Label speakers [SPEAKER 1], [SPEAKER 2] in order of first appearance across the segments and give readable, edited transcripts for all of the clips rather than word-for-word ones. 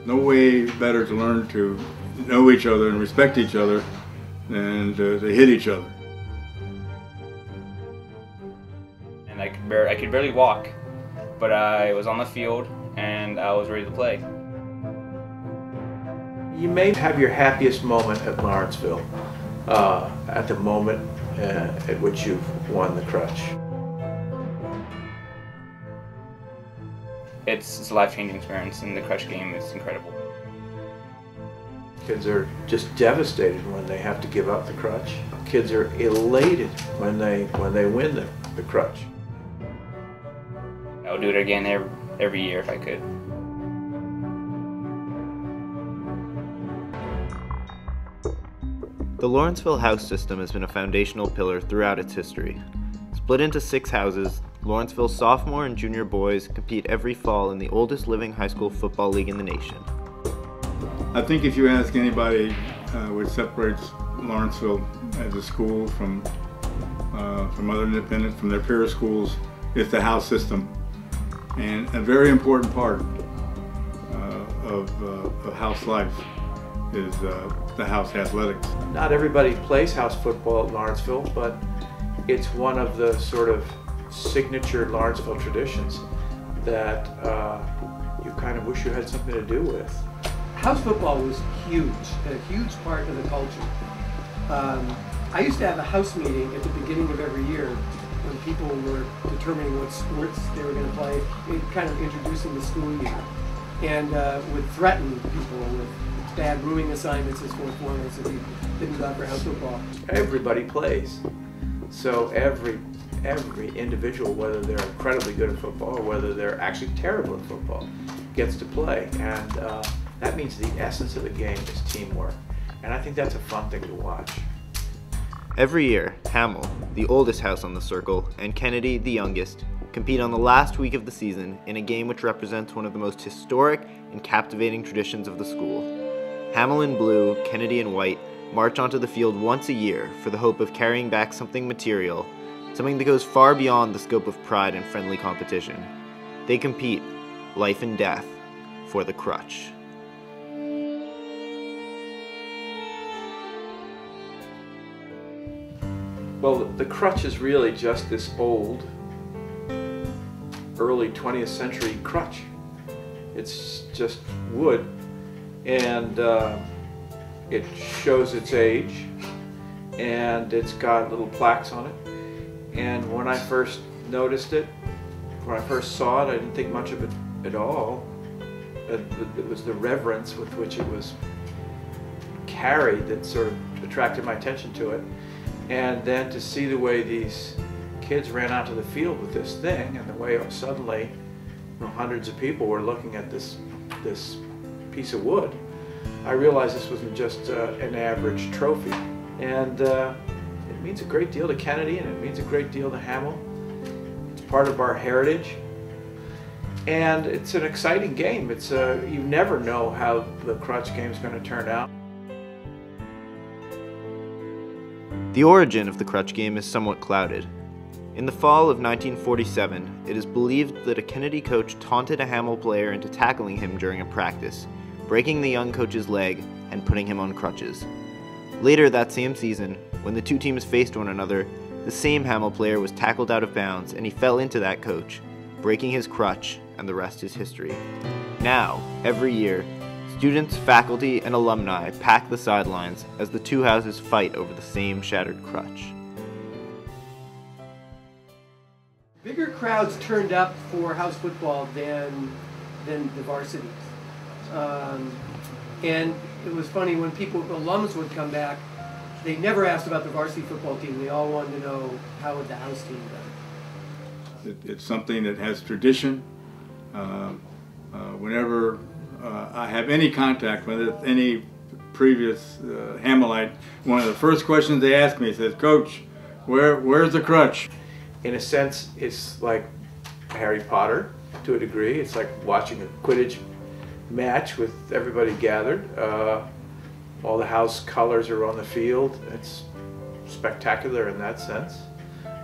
[SPEAKER 1] No way better to learn to know each other and respect each other than to hit each other.
[SPEAKER 2] And I could barely walk, but I was on the field and I was ready to play.
[SPEAKER 3] You may have your happiest moment at Lawrenceville, at the moment at which you've won the Crutch.
[SPEAKER 2] It's a life-changing experience, and the Crutch game is incredible.
[SPEAKER 3] Kids are just devastated when they have to give up the Crutch. Kids are elated when they win the Crutch.
[SPEAKER 2] I would do it again every year if I could.
[SPEAKER 4] The Lawrenceville house system has been a foundational pillar throughout its history. Split into 6 houses, Lawrenceville sophomore and junior boys compete every fall in the oldest living high school football league in the nation.
[SPEAKER 1] I think if you ask anybody what separates Lawrenceville as a school from other independent, from their peer schools, it's the house system. And a very important part of house life is the house athletics.
[SPEAKER 3] Not everybody plays house football at Lawrenceville, but it's one of the sort of signature Lawrenceville traditions that you kind of wish you had something to do with.
[SPEAKER 5] House football was huge, a huge part of the culture. I used to have a house meeting at the beginning of every year when people were determining what sports they were going to play, kind of introducing the school year, and would threaten people with bad rooming assignments as fourth formers if you didn't go out for house football.
[SPEAKER 3] Everybody plays, so every individual, whether they're incredibly good at football or whether they're actually terrible at football, gets to play, and that means the essence of the game is teamwork, and I think that's a fun thing to watch.
[SPEAKER 4] Every year, Hamill, the oldest house on the circle, and Kennedy, the youngest, compete on the last week of the season in a game which represents one of the most historic and captivating traditions of the school. Hamill in blue, Kennedy in white, march onto the field once a year for the hope of carrying back something material, something that goes far beyond the scope of pride and friendly competition. They compete, life and death, for the Crutch.
[SPEAKER 3] Well, the Crutch is really just this old, early 20th century crutch. It's just wood, and it shows its age, and it's got little plaques on it. And when I first noticed it, when I first saw it, I didn't think much of it at all. It was the reverence with which it was carried that sort of attracted my attention to it. And then to see the way these kids ran out to the field with this thing, and the way suddenly hundreds of people were looking at this piece of wood, I realized this wasn't just an average trophy. And it means a great deal to Kennedy, and it means a great deal to Hamill. It's part of our heritage. And it's an exciting game. It's you never know how the Crutch game is going to turn out.
[SPEAKER 4] The origin of the Crutch game is somewhat clouded. In the fall of 1947, it is believed that a Kennedy coach taunted a Hamill player into tackling him during a practice, breaking the young coach's leg and putting him on crutches. Later that same season, when the two teams faced one another, the same Hamill player was tackled out of bounds and he fell into that coach, breaking his crutch, and the rest is history. Now, every year, students, faculty, and alumni pack the sidelines as the two houses fight over the same shattered crutch.
[SPEAKER 5] Bigger crowds turned up for house football than the varsities. And it was funny when alums would come back, they never asked about the varsity football team. They all wanted to know how would the house team done.
[SPEAKER 1] It's something that has tradition. Whenever I have any contact with any previous Hamillite, one of the first questions they ask me is, "Coach, where's the crutch?"
[SPEAKER 3] In a sense, it's like Harry Potter to a degree. It's like watching a Quidditch match with everybody gathered. All the house colors are on the field. It's spectacular in that sense.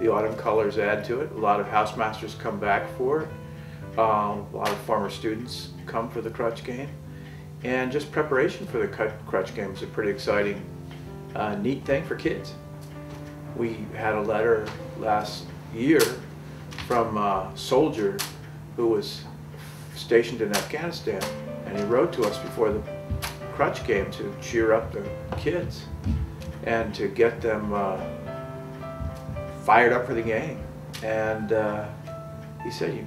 [SPEAKER 3] The autumn colors add to it. A lot of housemasters come back for it. A lot of former students come for the Crutch game, and just preparation for the Crutch game is a pretty exciting, neat thing for kids. We had a letter last year from a soldier who was stationed in Afghanistan, and he wrote to us before the Crutch game to cheer up the kids and to get them fired up for the game. And he said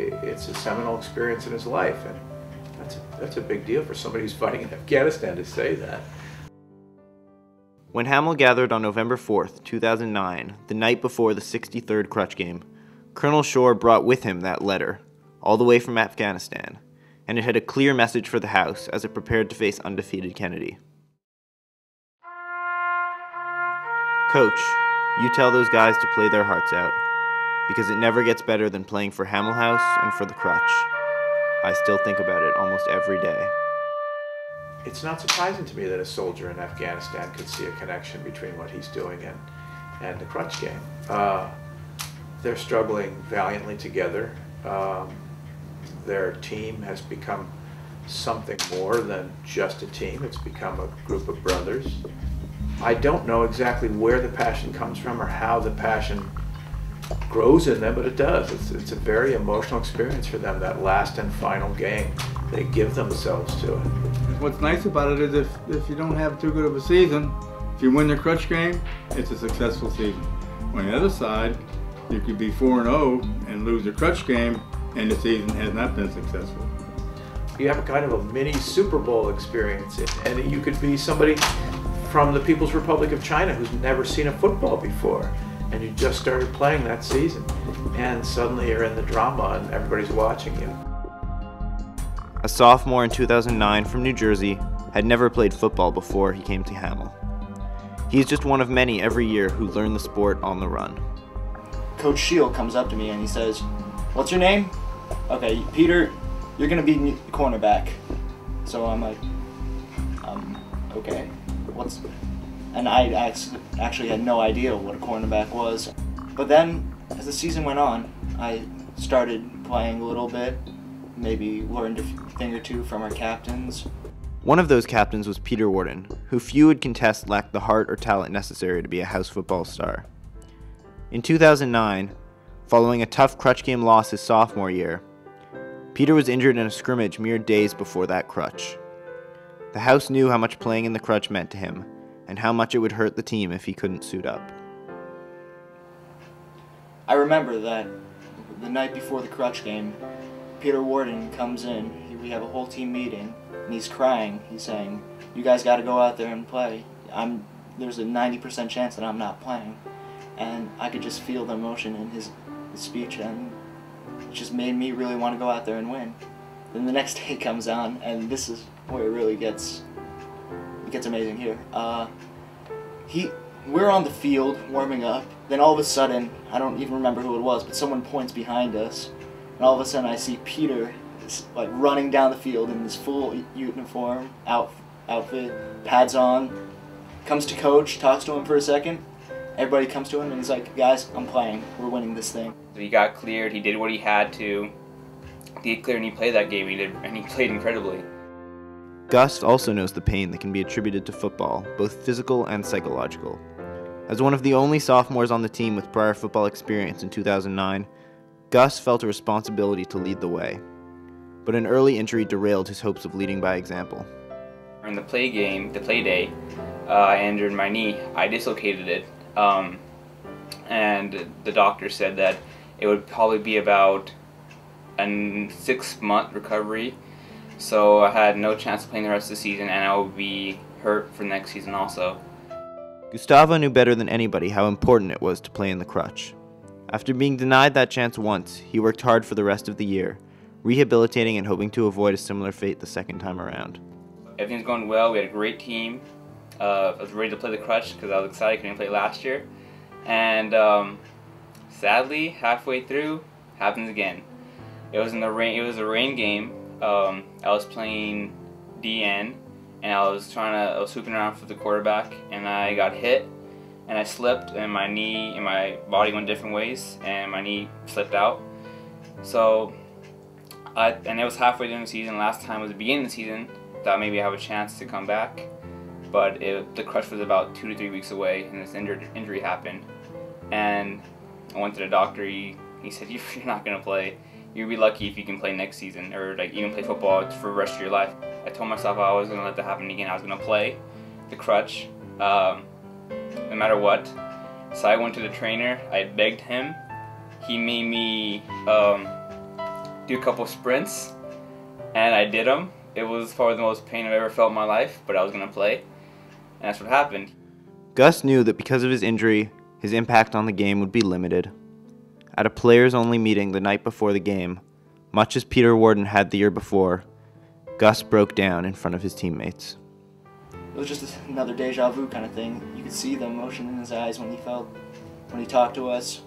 [SPEAKER 3] it's a seminal experience in his life, and that's a big deal for somebody who's fighting in Afghanistan to say that.
[SPEAKER 4] When Hamill gathered on November 4th, 2009, the night before the 63rd Crutch game, Colonel Shore brought with him that letter, all the way from Afghanistan, and it had a clear message for the House as it prepared to face undefeated Kennedy. Coach, you tell those guys to play their hearts out, because it never gets better than playing for Hamill House and for the Crutch. I still think about it almost every day.
[SPEAKER 3] It's not surprising to me that a soldier in Afghanistan could see a connection between what he's doing and the Crutch game. They're struggling valiantly together. Their team has become something more than just a team. It's become a group of brothers. I don't know exactly where the passion comes from or how the passion grows in them, but it does. It's a very emotional experience for them, that last and final game. They give themselves to it.
[SPEAKER 1] What's nice about it is if you don't have too good of a season, if you win the Crutch game, it's a successful season. On the other side, you could be 4-0 and lose the Crutch game, and the season has not been successful.
[SPEAKER 3] You have a kind of a mini Super Bowl experience, and you could be somebody from the People's Republic of China who's never seen a football before, and you just started playing that season, and suddenly you're in the drama and everybody's watching you.
[SPEAKER 4] A sophomore in 2009 from New Jersey had never played football before he came to Hamill. He's just one of many every year who learn the sport on the run.
[SPEAKER 6] Coach Shield comes up to me and he says, "What's your name?" "Okay, Peter, you're going to be cornerback." So I'm like, okay, what's... And I actually had no idea what a cornerback was. But then, as the season went on, I started playing a little bit, maybe learned a thing or two from our captains.
[SPEAKER 4] One of those captains was Peter Warden, who few would contest lacked the heart or talent necessary to be a house football star. In 2009, following a tough Crutch game loss his sophomore year, Peter was injured in a scrimmage mere days before that Crutch. The house knew how much playing in the Crutch meant to him, and how much it would hurt the team if he couldn't suit up.
[SPEAKER 6] I remember that the night before the Crutch game, Peter Warden comes in, we have a whole team meeting, and he's crying. He's saying, "You guys got to go out there and play. There's a 90% chance that I'm not playing." And I could just feel the emotion in his speech, and it just made me really want to go out there and win. Then the next day comes on, and this is where it really gets amazing here. We're on the field warming up, then all of a sudden, I don't even remember who it was, but someone points behind us, and all of a sudden I see Peter like running down the field in this full uniform outfit, pads on, comes to coach, talks to him for a second. Everybody comes to him and he's like, "Guys, I'm playing. We're winning this thing."
[SPEAKER 2] He got cleared. He did what he had to. He got cleared and he played that game. And he played incredibly.
[SPEAKER 4] Gus also knows the pain that can be attributed to football, both physical and psychological. As one of the only sophomores on the team with prior football experience in 2009, Gus felt a responsibility to lead the way. But an early injury derailed his hopes of leading by example.
[SPEAKER 2] In the play day, I injured my knee. I dislocated it. And the doctor said that it would probably be about a 6-month recovery, so I had no chance of playing the rest of the season, and I would be hurt for next season also.
[SPEAKER 4] Gustavo knew better than anybody how important it was to play in the Crutch. After being denied that chance once, he worked hard for the rest of the year, rehabilitating and hoping to avoid a similar fate the second time around.
[SPEAKER 2] Everything's going well. We had a great team. I was ready to play the Crutch because I was excited I couldn't play last year. And sadly, halfway through, happens again. It was in the rain. It was a rain game. I was playing DN, and I was swooping around for the quarterback, and I got hit, and I slipped, and my knee and my body went different ways, and my knee slipped out. So And it was halfway during the season. Last time was the beginning of the season. Thought maybe I have a chance to come back, but the crutch was about 2 to 3 weeks away, and this injury happened. And I went to the doctor. He said, "You're not gonna play. You'll be lucky if you can play next season, or like even play football for the rest of your life." I told myself I was gonna let that happen again. I was gonna play the crutch, no matter what. So I went to the trainer. I begged him. He made me do a couple sprints, and I did them. It was probably the most pain I've ever felt in my life, but I was gonna play, and that's what happened.
[SPEAKER 4] Gus knew that because of his injury, his impact on the game would be limited. At a players-only meeting the night before the game, much as Peter Warden had the year before, Gus broke down in front of his teammates.
[SPEAKER 6] It was just another deja vu kind of thing. You could see the emotion in his eyes when he talked to us.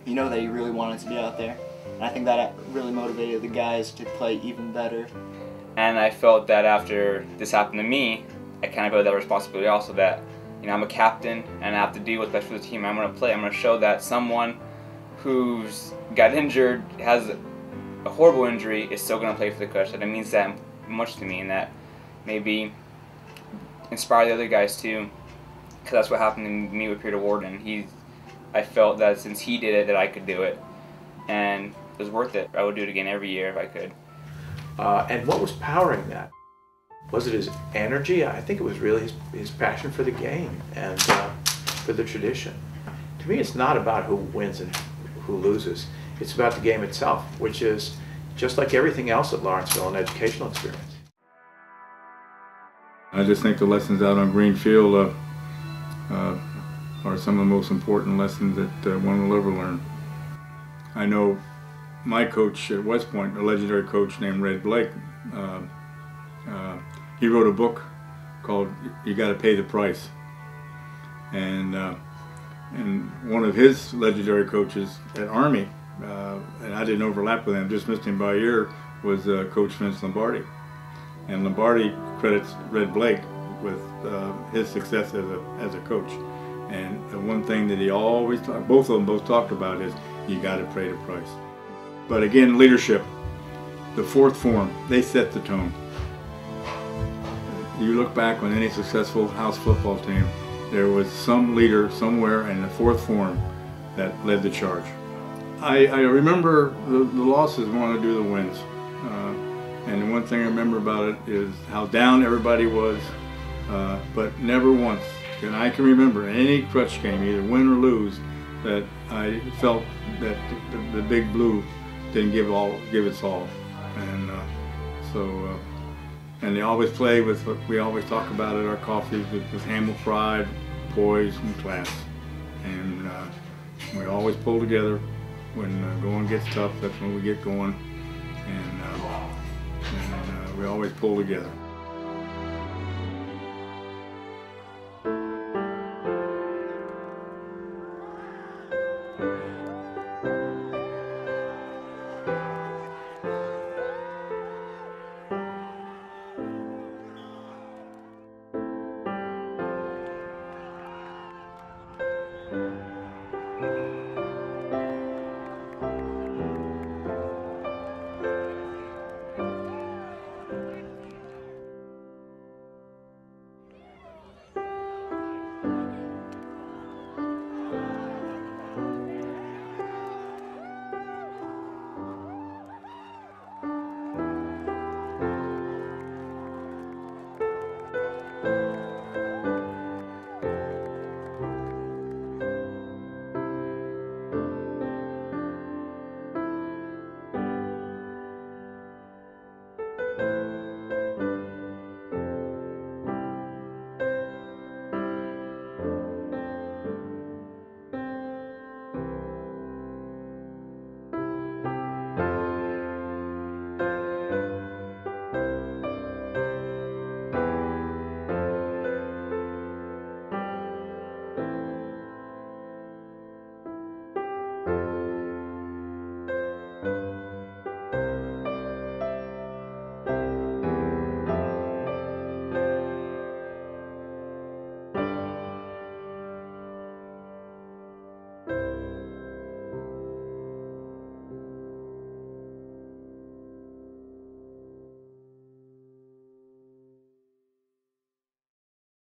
[SPEAKER 6] You know that he really wanted to be out there. And I think that really motivated the guys to play even better.
[SPEAKER 2] And I felt that after this happened to me, I kind of felt that responsibility also, that I'm a captain and I have to do what's best for the team. I'm going to play. I'm going to show that someone who's got injured, has a horrible injury, is still going to play for the Crutch. And it means that much to me, and that maybe inspire the other guys too, because that's what happened to me with Peter Warden. I felt that since he did it, that I could do it, and it was worth it. I would do it again every year if I could.
[SPEAKER 3] And what was powering that? Was it his energy? I think it was really his passion for the game and for the tradition. To me, it's not about who wins and who loses. It's about the game itself, which is just like everything else at Lawrenceville, an educational experience.
[SPEAKER 1] I just think the lessons out on green field are some of the most important lessons that one will ever learn. I know my coach at West Point, a legendary coach named Red Blake, he wrote a book called "You Got to Pay the Price," and one of his legendary coaches at Army, and I didn't overlap with him, just missed him by a year, was Coach Vince Lombardi. And Lombardi credits Red Blake with his success as a coach. And the one thing that he always both of them talked about is you got to pay the price. But again, leadership. The fourth form, they set the tone. You look back on any successful house football team, there was some leader somewhere in the fourth form that led the charge. I remember the losses more than I do the wins. And the one thing I remember about it is how down everybody was, but never once, and I can remember any Crutch game, either win or lose, that I felt that the Big Blue didn't give its all. And and they always play with what we always talk about at our coffees, with Hamill pride, poise, and class. And we always pull together when going gets tough. That's when we get going, and we always pull together.